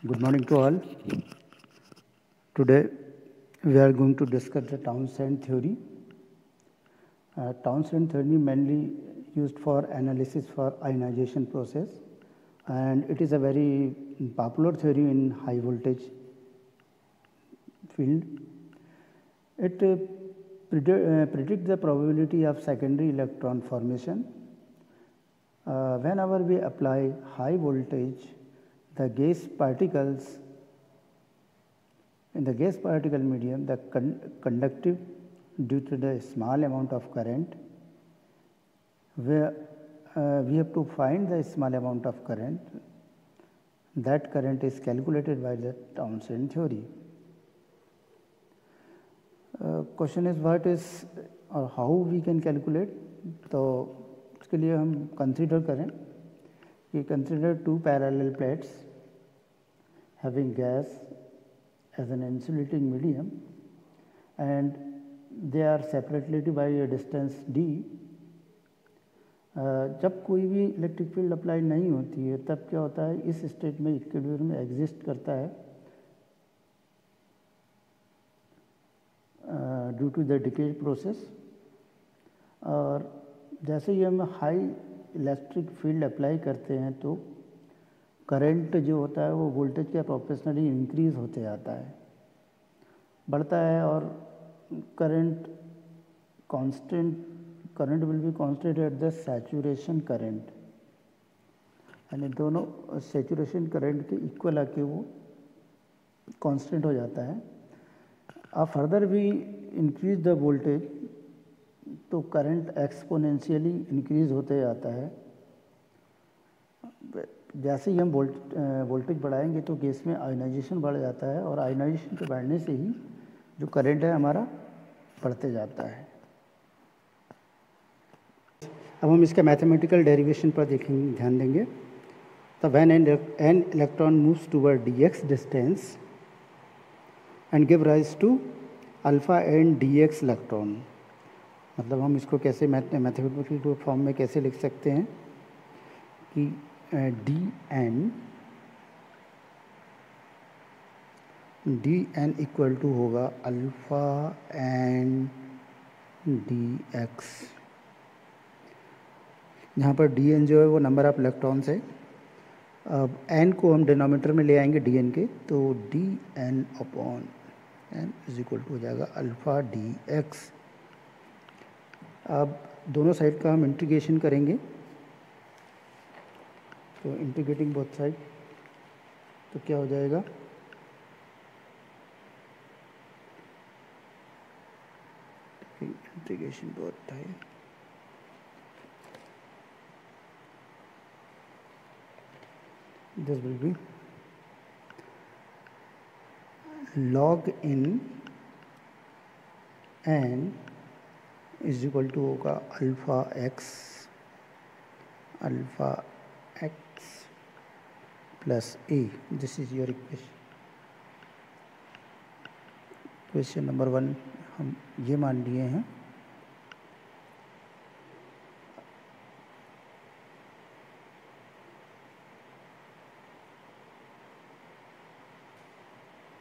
Good morning to all. Today we are going to discuss the Townsend theory. Townsend theory mainly used for analysis for ionization process, and it is a very popular theory in high voltage field. It predicts the probability of secondary electron formation. Whenever we apply high voltage, the gas particles in the gas particle medium, the conductive due to the small amount of current, where we have to find the small amount of current. That current is calculated by the Townsend theory. Question is what is or how we can calculate. तो उसके लिए हम consider करें कि consider two parallel plates having gas as an insulating medium and they are separated by a distance d. जब कोई भी electric field apply नहीं होती है तब क्या होता है, इस स्टेट में इक्विलिब्रियम में एग्जिस्ट करता है due to the decay process. और जैसे ही हम हाई इलेक्ट्रिक फील्ड अप्लाई करते हैं तो करंट जो होता है वो वोल्टेज के प्रोपोर्शनली इंक्रीज होते जाता है, बढ़ता है, और current will be constant at the saturation current, यानी दोनों सैचुरेशन करंट के इक्वल आके वो कांस्टेंट हो जाता है। अब फर्दर भी इंक्रीज द वोल्टेज तो करंट एक्सपोनेंशियली इंक्रीज होते जाता है। जैसे ही हम वोल्टेज बढ़ाएंगे तो गैस में आयनाइजेशन बढ़ जाता है और आयनाइजेशन के बढ़ने से ही जो करंट है हमारा बढ़ते जाता है। अब हम इसका मैथमेटिकल डेरिवेशन पर ध्यान देंगे। तो when an electron moves toward dx distance and give rise to alpha n dx electron, मतलब हम इसको कैसे मैथमेटिकल फॉर्म में कैसे लिख सकते हैं कि डी एन इक्वल टू होगा अल्फा एन डी एक्स। यहाँ पर डी एन जो है वो नंबर ऑफ इलेक्ट्रॉन्स है। अब एन को हम डिनोमिनेटर में ले आएंगे डी एन के, तो D N upon N is equal to हो जाएगा अल्फा डी एक्स। अब दोनों साइड का हम इंटीग्रेशन करेंगे, तो इंटीग्रेटिंग बोथ साइड तो क्या हो जाएगा, integration both side this will be log in n is equal to होगा alpha x plus a. This is your question number 1 हम ये मान लिए हैं।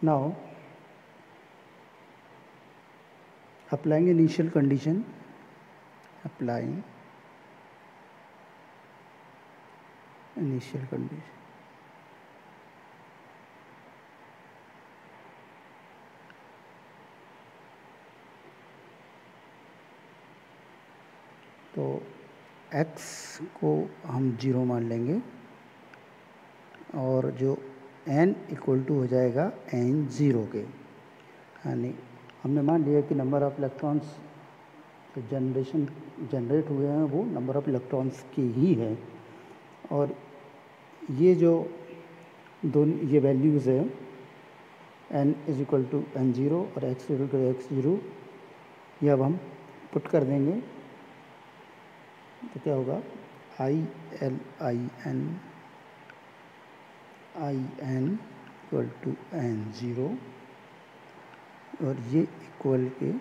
नाउ applying initial condition, तो x को हम 0 मान लेंगे और जो n इक्वल टू हो जाएगा n 0 के, यानी हमने मान लिया कि नंबर ऑफ इलेक्ट्रॉन्स जो जनरेट हुए हैं वो नंबर ऑफ इलेक्ट्रॉन्स के ही है, और ये जो दोनों ये वैल्यूज़ है n is equal to n0 और x इक्वल टू x0, ये अब हम पुट कर देंगे तो क्या होगा in इक्वल टू n0 और ये इक्वल के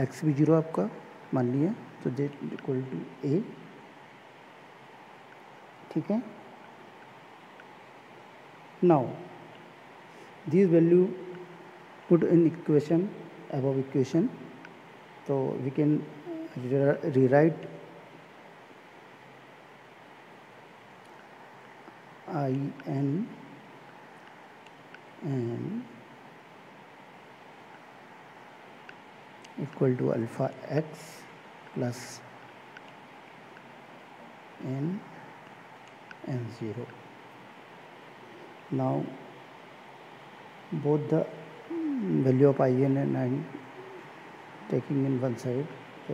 x भी 0 आपका मान लिया, तो दैट इक्वल टू a। ठीक है, Now these value put in equation, above equation, so we can rewrite In n equal to alpha x plus n n0. Now both the value of in and n taking in one side, so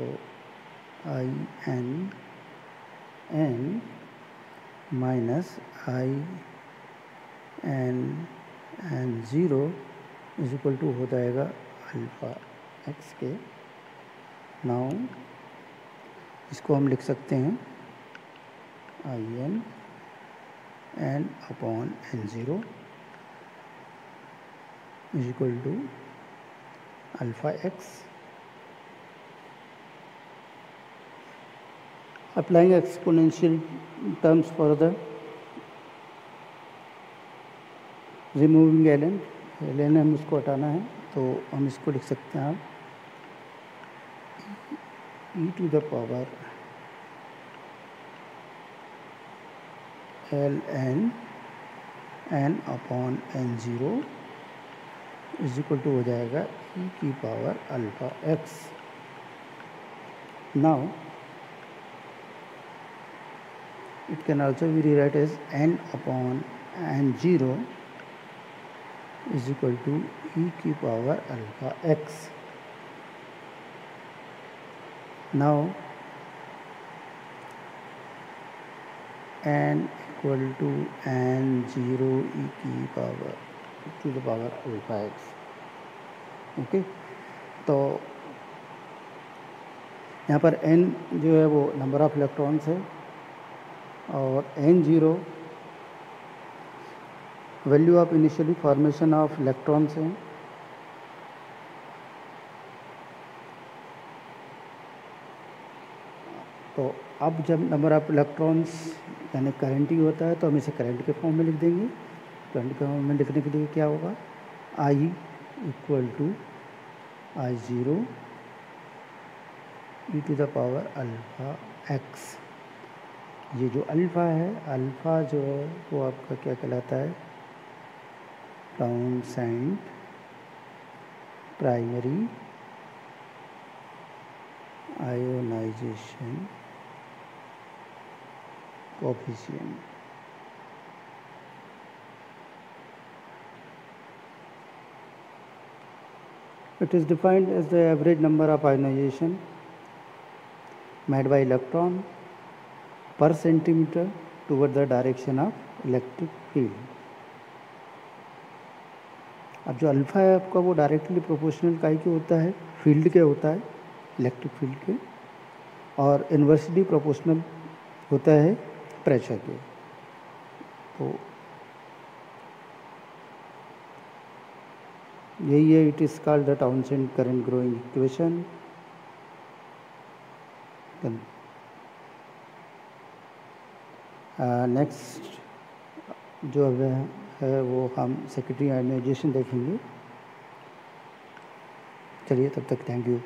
in n minus in n0 is equal to हो जाएगा alpha x के. Now इसको हम लिख सकते हैं in upon n0 is equal to alpha x. Applying exponential terms further, removing ln हम इसको हटाना है, तो हम इसको लिख सकते हैं e to the power ln n upon n0 is equal to हो जाएगा e की power alpha x. Now it can also be rewrite as n upon n0 is equal to e की power alpha x. Now n equal to n0 e की power to the power alpha x. Okay, तो यहाँ पर n जो है वो number of electrons है और n0 value of initially formation of electrons हैं. तो अब जब नंबर ऑफ इलेक्ट्रॉन्स यानी करंट ही होता है तो हम इसे करंट के फॉर्म में लिख देंगे. करंट के फॉर्म में लिखने के लिए क्या होगा, I equal to I0 e to the power alpha x. ये जो अल्फ़ा है, अल्फ़ा जो है वो आपका क्या कहलाता है, Townsend primary ionisation coefficient. It is defined as the average number of ionization made by electron per centimeter toward the direction of electric field. अब जो अल्फ़ा है आपका वो डायरेक्टली प्रोपोर्शनल काई के होता है, फील्ड के होता है, इलेक्ट्रिक फील्ड के, और इन्वर्सली प्रोपोर्शनल होता है प्रेशर के. तो यही है, it is called the Townsend current growing equation. Next जो है वो हम सेकेंडरी आयोनाइजेशन देखेंगे. चलिए तब तक थैंक यू.